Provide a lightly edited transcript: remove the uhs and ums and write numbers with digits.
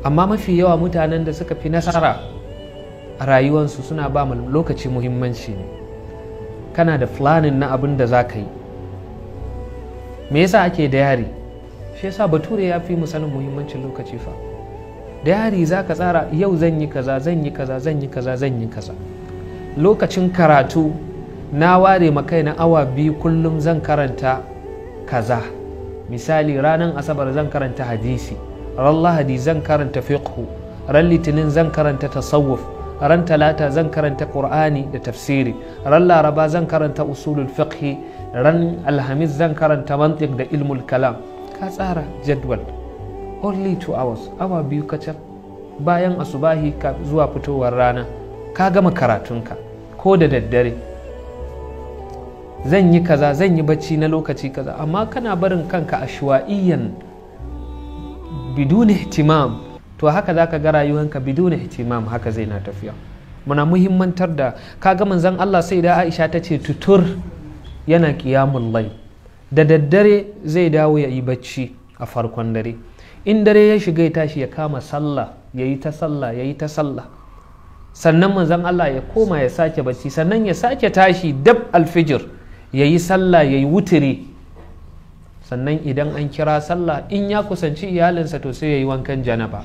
amma mafi yawa mutanen da suka fi nasara a rayuwarsu suna ba lokaci muhimmanci ne. Kana da planning na abin da za ka yi. Me yasa ake diary? Shi yasa bature ya fi mu sanin muhimmancin lokaci fa. Diary za ka tsara yau zan yi kaza, zan yi kaza, zan yi kaza, zan yi kaza. Lokacin karatu na ware makai na awa 2 kullum zan karanta kaza. Misali ranar asabar zan karanta hadisi, ran lahadi zan karanta fiqhu, ran litinin zan karanta tasawuf, ran talata zan karanta qur'ani da tafsiri, ran laraba zan karanta usulul fiqhi, ran alhamis zan karanta mantiq da ilmul kalam. Ka tsara jadwal. Only 2 hours, awa 2 kacal bayan asubahi zuwa fitowar rana ka gama karatunka. Ko da daddare zan yi kaza, zan yi bacci na lokaci kaza, amma kana barin kanka ashwa'iyyan bidun ihtimam, to haka zaka ga rayuwanka bidun ihtimam, haka zai na tafiya. Muna muhimmantar da, kaga manzon Allah sai da Aisha ta ce tutur yana qiyamul layl, da daddare zai dawo ya yi bacci a farkon dare, in dare ya shiga ya tashi ya kama sallah, yayi ta sallah, yayi ta sallah, sannan manzon Allah ya koma ya sake bacci, sannan ya sake tashi dab alfijir ya yi sallah, ya yi wutiri, sannan idan an kira sallah in ya kusanci iyalinsa to sai ya yi wankan janaba.